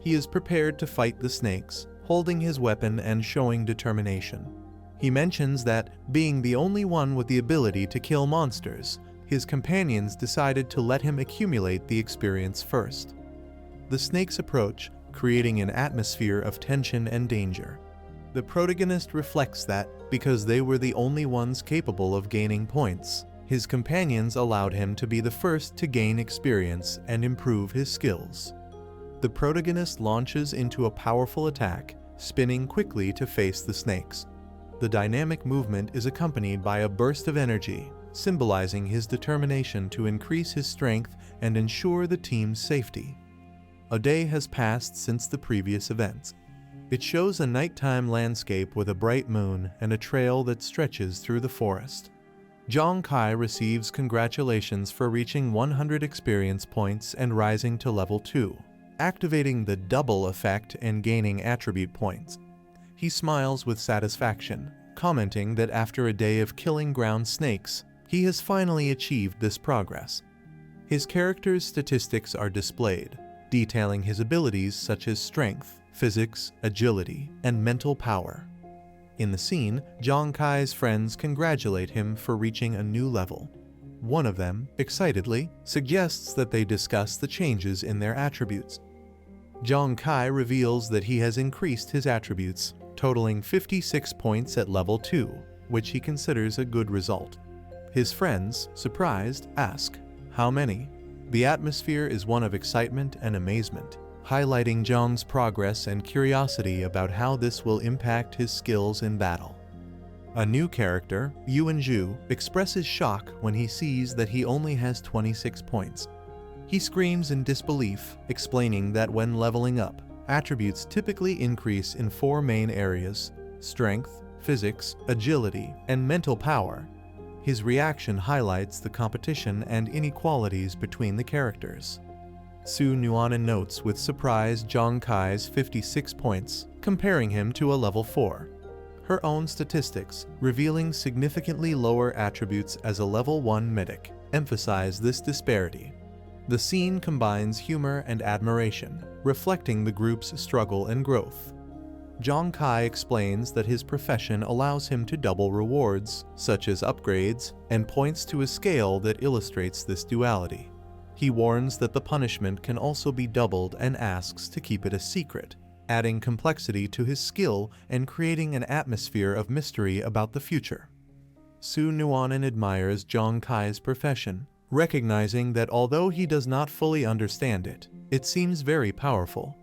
He is prepared to fight the snakes, holding his weapon and showing determination. He mentions that, being the only one with the ability to kill monsters, his companions decided to let him accumulate the experience first. The snakes approach, creating an atmosphere of tension and danger. The protagonist reflects that, because they were the only ones capable of gaining points, his companions allowed him to be the first to gain experience and improve his skills. The protagonist launches into a powerful attack, spinning quickly to face the snakes. The dynamic movement is accompanied by a burst of energy, symbolizing his determination to increase his strength and ensure the team's safety. A day has passed since the previous events. It shows a nighttime landscape with a bright moon and a trail that stretches through the forest. Zhang Kai receives congratulations for reaching 100 experience points and rising to level 2, activating the double effect and gaining attribute points. He smiles with satisfaction, commenting that after a day of killing ground snakes, he has finally achieved this progress. His character's statistics are displayed, detailing his abilities such as strength, physics, agility, and mental power. In the scene, Zhang Kai's friends congratulate him for reaching a new level. One of them, excitedly, suggests that they discuss the changes in their attributes. Zhang Kai reveals that he has increased his attributes, totaling 56 points at level 2, which he considers a good result. His friends, surprised, ask, "How many?" The atmosphere is one of excitement and amazement, highlighting Zhang's progress and curiosity about how this will impact his skills in battle. A new character, Yuanzhu, expresses shock when he sees that he only has 26 points. He screams in disbelief, explaining that when leveling up, attributes typically increase in 4 main areas: strength, physics, agility, and mental power. His reaction highlights the competition and inequalities between the characters. Su Nuanan notes with surprise Zhang Kai's 56 points, comparing him to a level 4. Her own statistics, revealing significantly lower attributes as a level 1 medic, emphasize this disparity. The scene combines humor and admiration, reflecting the group's struggle and growth. Zhang Kai explains that his profession allows him to double rewards, such as upgrades, and points to a scale that illustrates this duality. He warns that the punishment can also be doubled and asks to keep it a secret, adding complexity to his skill and creating an atmosphere of mystery about the future. Su Nuanan admires Zhang Kai's profession, recognizing that although he does not fully understand it, it seems very powerful.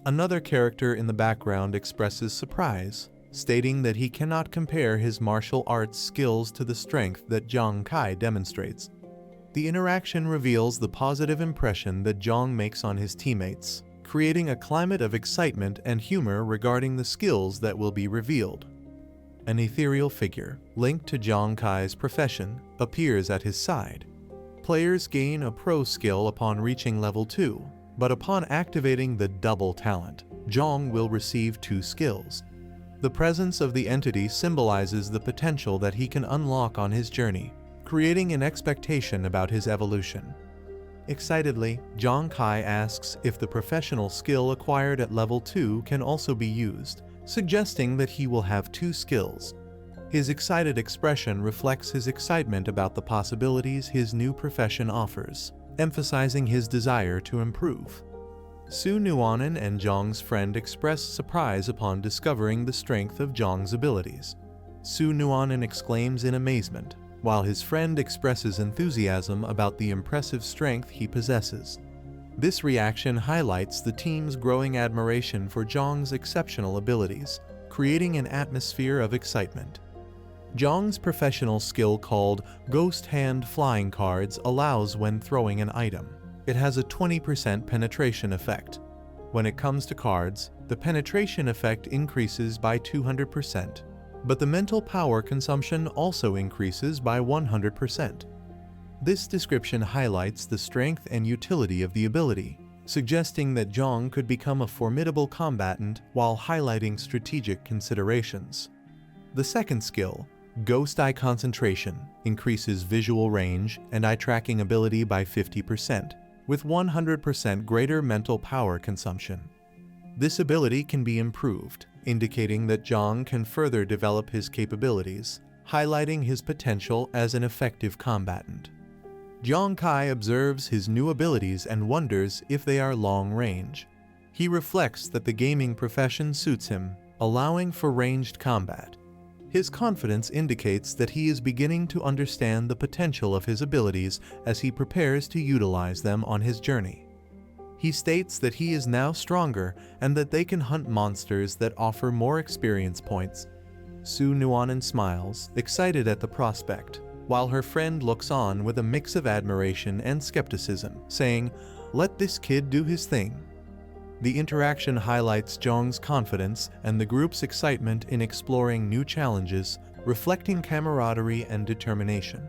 Another character in the background expresses surprise, stating that he cannot compare his martial arts skills to the strength that Zhang Kai demonstrates. The interaction reveals the positive impression that Zhang makes on his teammates, creating a climate of excitement and humor regarding the skills that will be revealed. An ethereal figure, linked to Zhang Kai's profession, appears at his side. Players gain a pro skill upon reaching level 2, but upon activating the double talent, Zhang will receive 2 skills. The presence of the entity symbolizes the potential that he can unlock on his journey, creating an expectation about his evolution. Excitedly, Zhang Kai asks if the professional skill acquired at level 2 can also be used, suggesting that he will have 2 skills. His excited expression reflects his excitement about the possibilities his new profession offers, emphasizing his desire to improve. Su Nuanan and Zhang's friend express surprise upon discovering the strength of Zhang's abilities. Su Nuanan exclaims in amazement, while his friend expresses enthusiasm about the impressive strength he possesses. This reaction highlights the team's growing admiration for Zhang's exceptional abilities, creating an atmosphere of excitement. Zhang's professional skill called Ghost Hand Flying Cards allows when throwing an item. It has a 20% penetration effect. When it comes to cards, the penetration effect increases by 200%, but the mental power consumption also increases by 100%. This description highlights the strength and utility of the ability, suggesting that Zhang could become a formidable combatant while highlighting strategic considerations. The second skill, Ghost Eye Concentration, increases visual range and eye tracking ability by 50%, with 100% greater mental power consumption. This ability can be improved, indicating that Zhang can further develop his capabilities, highlighting his potential as an effective combatant. Zhang Kai observes his new abilities and wonders if they are long-range. He reflects that the gaming profession suits him, allowing for ranged combat. His confidence indicates that he is beginning to understand the potential of his abilities as he prepares to utilize them on his journey. He states that he is now stronger and that they can hunt monsters that offer more experience points. Su Nuanan smiles, excited at the prospect, while her friend looks on with a mix of admiration and skepticism, saying, "Let this kid do his thing." The interaction highlights Zhang's confidence and the group's excitement in exploring new challenges, reflecting camaraderie and determination.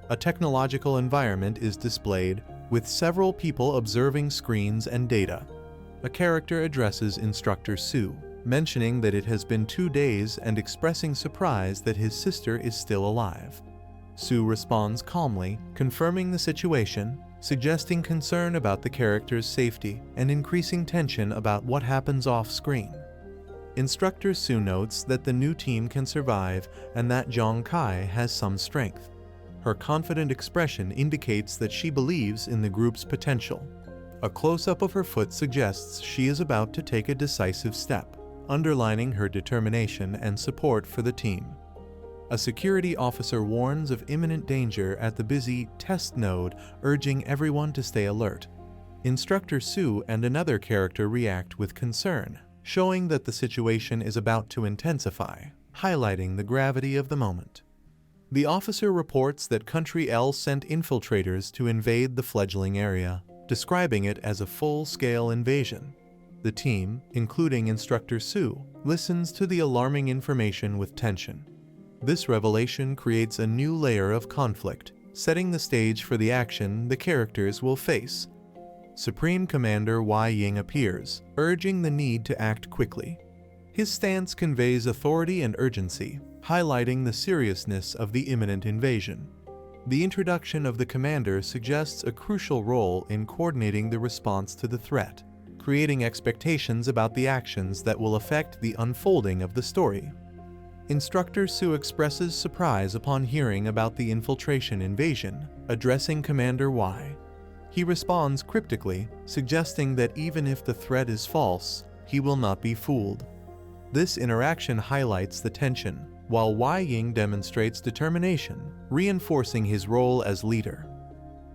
A technological environment is displayed, with several people observing screens and data. A character addresses Instructor Su, mentioning that it has been 2 days and expressing surprise that his sister is still alive. Su responds calmly, confirming the situation, suggesting concern about the character's safety and increasing tension about what happens off-screen. Instructor Su notes that the new team can survive and that Zhang Kai has some strength. Her confident expression indicates that she believes in the group's potential. A close-up of her foot suggests she is about to take a decisive step, underlining her determination and support for the team. A security officer warns of imminent danger at the busy test node, urging everyone to stay alert. Instructor Sue and another character react with concern, showing that the situation is about to intensify, highlighting the gravity of the moment. The officer reports that Country L sent infiltrators to invade the fledgling area, describing it as a full-scale invasion. The team, including Instructor Sue, listens to the alarming information with tension. This revelation creates a new layer of conflict, setting the stage for the action the characters will face. Supreme Commander Y Ying appears, urging the need to act quickly. His stance conveys authority and urgency, highlighting the seriousness of the imminent invasion. The introduction of the commander suggests a crucial role in coordinating the response to the threat, creating expectations about the actions that will affect the unfolding of the story. Instructor Sue expresses surprise upon hearing about the infiltration invasion, addressing Commander Y. He responds cryptically, suggesting that even if the threat is false, he will not be fooled. This interaction highlights the tension, while Y Ying demonstrates determination, reinforcing his role as leader.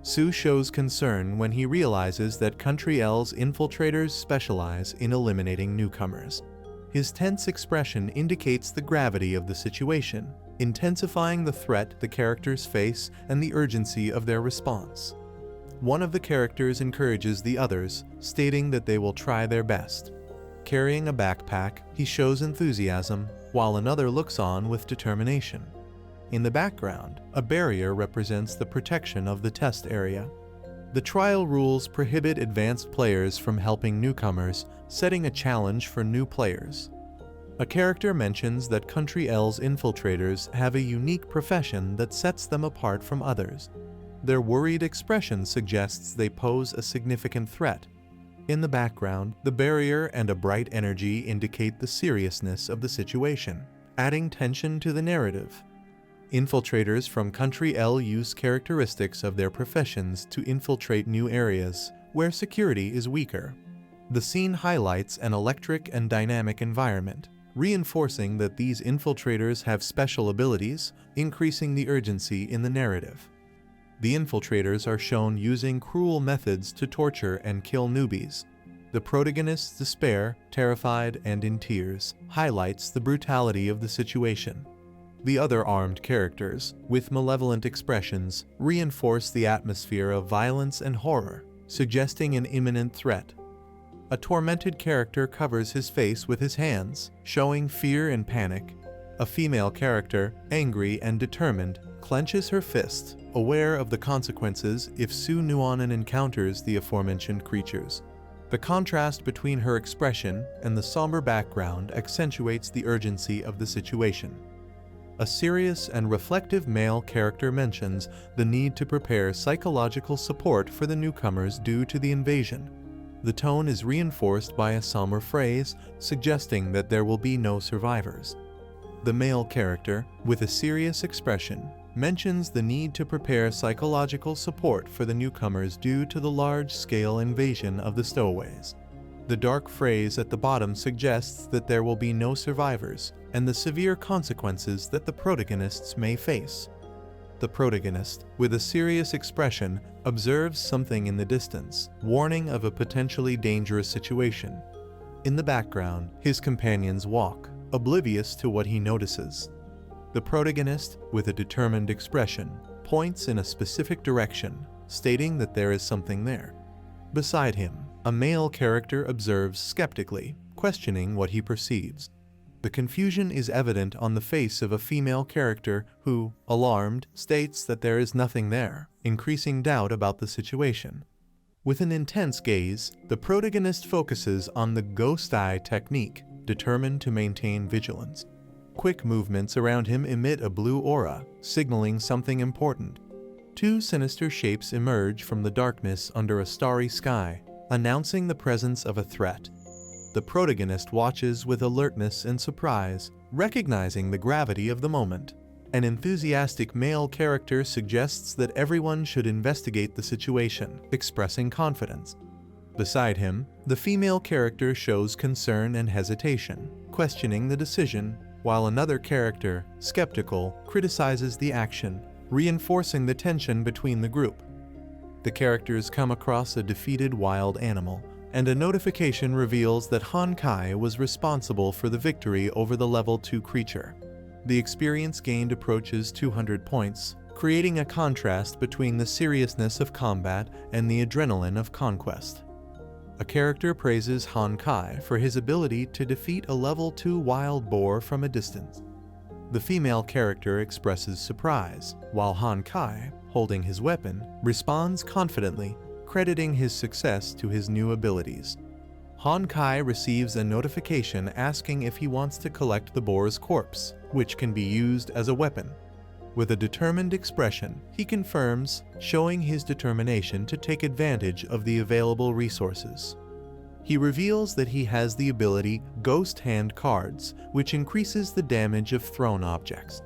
Sue shows concern when he realizes that Country L's infiltrators specialize in eliminating newcomers. His tense expression indicates the gravity of the situation, intensifying the threat the characters face and the urgency of their response. One of the characters encourages the others, stating that they will try their best. Carrying a backpack, he shows enthusiasm, while another looks on with determination. In the background, a barrier represents the protection of the test area. The trial rules prohibit advanced players from helping newcomers, setting a challenge for new players. A character mentions that Country L's infiltrators have a unique profession that sets them apart from others. Their worried expression suggests they pose a significant threat. In the background, the barrier and a bright energy indicate the seriousness of the situation, adding tension to the narrative. Infiltrators from Country L use characteristics of their professions to infiltrate new areas where security is weaker. The scene highlights an electric and dynamic environment, reinforcing that these infiltrators have special abilities, increasing the urgency in the narrative. The infiltrators are shown using cruel methods to torture and kill newbies. The protagonist's despair, terrified and in tears, highlights the brutality of the situation. The other armed characters, with malevolent expressions, reinforce the atmosphere of violence and horror, suggesting an imminent threat. A tormented character covers his face with his hands, showing fear and panic. A female character, angry and determined, clenches her fist, aware of the consequences if Sue Nuonan encounters the aforementioned creatures. The contrast between her expression and the somber background accentuates the urgency of the situation. A serious and reflective male character mentions the need to prepare psychological support for the newcomers due to the invasion. The tone is reinforced by a somber phrase, suggesting that there will be no survivors. The male character, with a serious expression, mentions the need to prepare psychological support for the newcomers due to the large-scale invasion of the stowaways. The dark phrase at the bottom suggests that there will be no survivors and the severe consequences that the protagonists may face. The protagonist, with a serious expression, observes something in the distance, warning of a potentially dangerous situation. In the background, his companions walk, oblivious to what he notices. The protagonist, with a determined expression, points in a specific direction, stating that there is something there. Beside him, a male character observes skeptically, questioning what he perceives. The confusion is evident on the face of a female character who, alarmed, states that there is nothing there, increasing doubt about the situation. With an intense gaze, the protagonist focuses on the ghost eye technique, determined to maintain vigilance. Quick movements around him emit a blue aura, signaling something important. Two sinister shapes emerge from the darkness under a starry sky, announcing the presence of a threat. The protagonist watches with alertness and surprise, recognizing the gravity of the moment. An enthusiastic male character suggests that everyone should investigate the situation, expressing confidence. Beside him, the female character shows concern and hesitation, questioning the decision, while another character, skeptical, criticizes the action, reinforcing the tension between the group. The characters come across a defeated wild animal, and a notification reveals that Honkai was responsible for the victory over the level 2 creature. The experience gained approaches 200 points, creating a contrast between the seriousness of combat and the adrenaline of conquest. A character praises Honkai for his ability to defeat a level 2 wild boar from a distance. The female character expresses surprise, while Honkai, holding his weapon, responds confidently, crediting his success to his new abilities. Honkai receives a notification asking if he wants to collect the boar's corpse, which can be used as a weapon. With a determined expression, he confirms, showing his determination to take advantage of the available resources. He reveals that he has the ability Ghost Hand Cards, which increases the damage of thrown objects.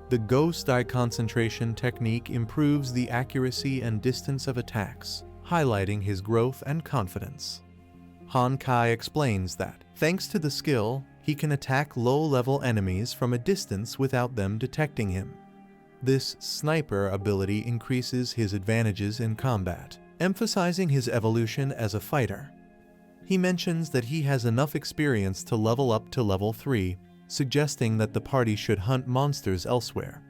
The Ghost Eye Concentration technique improves the accuracy and distance of attacks, highlighting his growth and confidence. Honkai explains that, thanks to the skill, he can attack low-level enemies from a distance without them detecting him. This sniper ability increases his advantages in combat, emphasizing his evolution as a fighter. He mentions that he has enough experience to level up to level 3, suggesting that the party should hunt monsters elsewhere.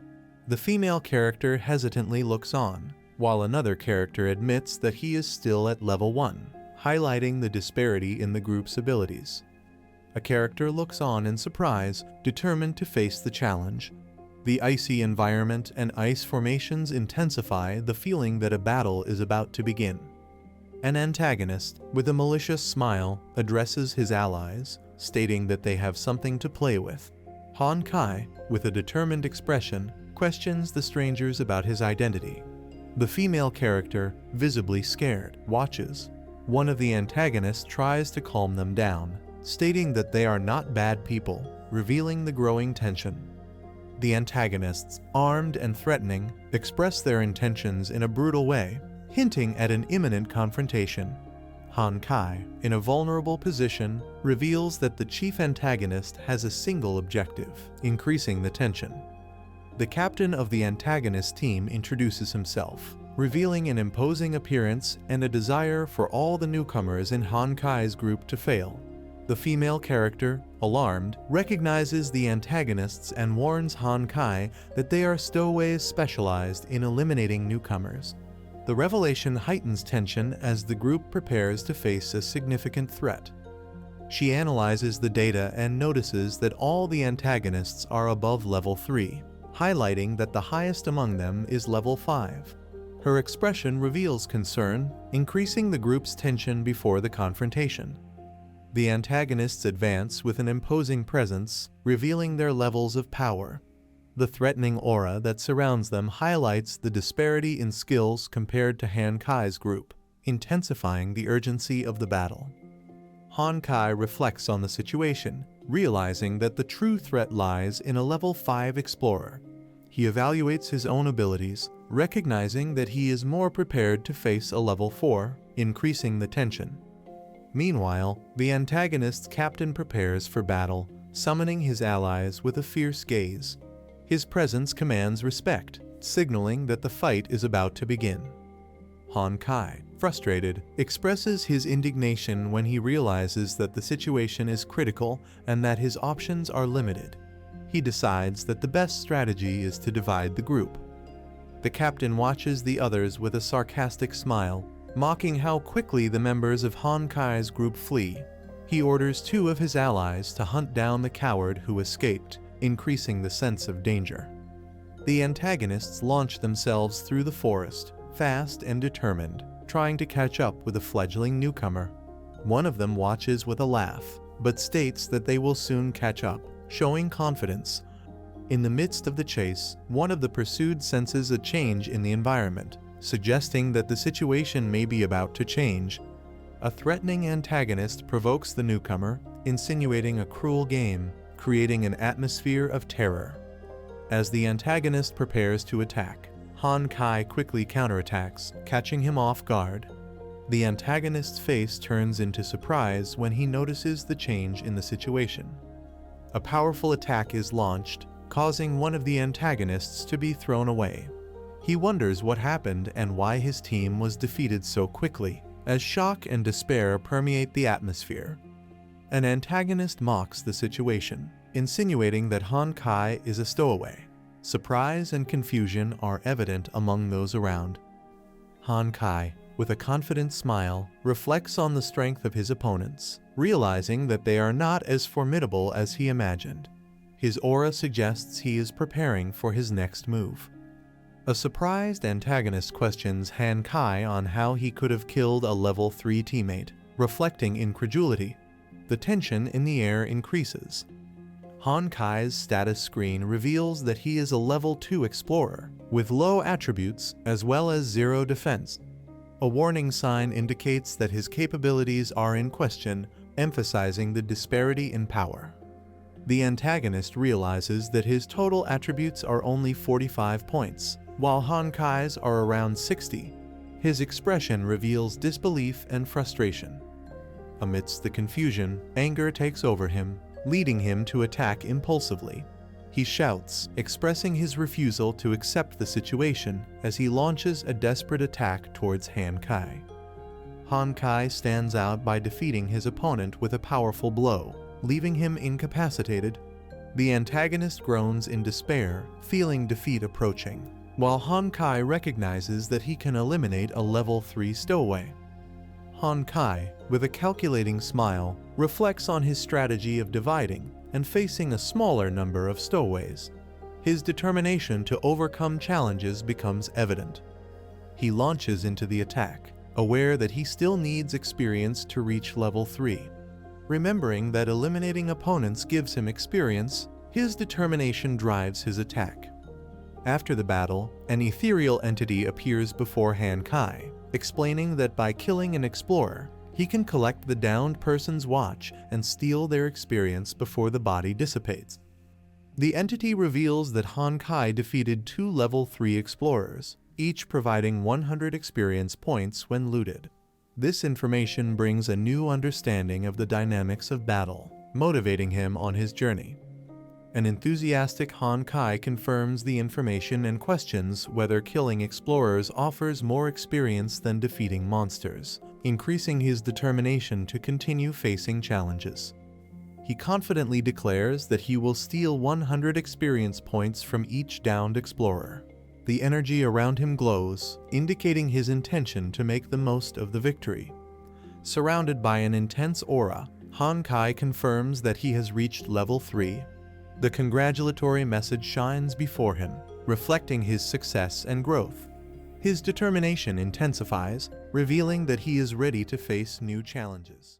The female character hesitantly looks on, while another character admits that he is still at level 1, highlighting the disparity in the group's abilities. A character looks on in surprise, determined to face the challenge. The icy environment and ice formations intensify the feeling that a battle is about to begin. An antagonist, with a malicious smile, addresses his allies, stating that they have something to play with. Honkai, with a determined expression, questions the strangers about his identity. The female character, visibly scared, watches. One of the antagonists tries to calm them down, stating that they are not bad people, revealing the growing tension. The antagonists, armed and threatening, express their intentions in a brutal way, hinting at an imminent confrontation. Honkai, in a vulnerable position, reveals that the chief antagonist has a single objective, increasing the tension. The captain of the antagonist team introduces himself, revealing an imposing appearance and a desire for all the newcomers in Honkai's group to fail. The female character, alarmed, recognizes the antagonists and warns Honkai that they are stowaways specialized in eliminating newcomers. The revelation heightens tension as the group prepares to face a significant threat. She analyzes the data and notices that all the antagonists are above level 3, highlighting that the highest among them is level 5. Her expression reveals concern, increasing the group's tension before the confrontation. The antagonists advance with an imposing presence, revealing their levels of power. The threatening aura that surrounds them highlights the disparity in skills compared to Honkai's group, intensifying the urgency of the battle. Honkai reflects on the situation, realizing that the true threat lies in a level 5 explorer. He evaluates his own abilities, recognizing that he is more prepared to face a level 4, increasing the tension. Meanwhile, the antagonist's captain prepares for battle, summoning his allies with a fierce gaze. His presence commands respect, signaling that the fight is about to begin. Honkai, frustrated, expresses his indignation when he realizes that the situation is critical and that his options are limited. He decides that the best strategy is to divide the group. The captain watches the others with a sarcastic smile, mocking how quickly the members of Honkai's group flee. He orders 2 of his allies to hunt down the coward who escaped, increasing the sense of danger. The antagonists launch themselves through the forest, fast and determined, trying to catch up with a fledgling newcomer. One of them watches with a laugh, but states that they will soon catch up, showing confidence. In the midst of the chase, one of the pursued senses a change in the environment, suggesting that the situation may be about to change. A threatening antagonist provokes the newcomer, insinuating a cruel game, creating an atmosphere of terror. As the antagonist prepares to attack, Honkai quickly counterattacks, catching him off guard. The antagonist's face turns into surprise when he notices the change in the situation. A powerful attack is launched, causing one of the antagonists to be thrown away. He wonders what happened and why his team was defeated so quickly, as shock and despair permeate the atmosphere. An antagonist mocks the situation, insinuating that Han Kai is a stowaway. Surprise and confusion are evident among those around. Han Kai, with a confident smile, reflects on the strength of his opponents, realizing that they are not as formidable as he imagined. His aura suggests he is preparing for his next move. A surprised antagonist questions Han Kai on how he could have killed a level 3 teammate, reflecting incredulity. The tension in the air increases. Han Kai's status screen reveals that he is a level 2 explorer, with low attributes as well as 0 defense. A warning sign indicates that his capabilities are in question, emphasizing the disparity in power. The antagonist realizes that his total attributes are only 45 points, while Han Kai's are around 60. His expression reveals disbelief and frustration. Amidst the confusion, anger takes over him, leading him to attack impulsively. He shouts, expressing his refusal to accept the situation as he launches a desperate attack towards Han Kai. Han Kai stands out by defeating his opponent with a powerful blow, leaving him incapacitated. The antagonist groans in despair, feeling defeat approaching, while Han Kai recognizes that he can eliminate a level 3 stowaway. Han Kai, with a calculating smile, reflects on his strategy of dividing and facing a smaller number of stowaways. His determination to overcome challenges becomes evident. He launches into the attack, aware that he still needs experience to reach level 3. Remembering that eliminating opponents gives him experience, his determination drives his attack. After the battle, an ethereal entity appears before Han Kai, explaining that by killing an explorer, he can collect the downed person's watch and steal their experience before the body dissipates. The entity reveals that Han Kai defeated 2 level 3 explorers, each providing 100 experience points when looted. This information brings a new understanding of the dynamics of battle, motivating him on his journey. An enthusiastic Han Kai confirms the information and questions whether killing explorers offers more experience than defeating monsters, increasing his determination to continue facing challenges. He confidently declares that he will steal 100 experience points from each downed explorer. The energy around him glows, indicating his intention to make the most of the victory. Surrounded by an intense aura, Han Kai confirms that he has reached level 3. The congratulatory message shines before him, reflecting his success and growth. His determination intensifies, revealing that he is ready to face new challenges.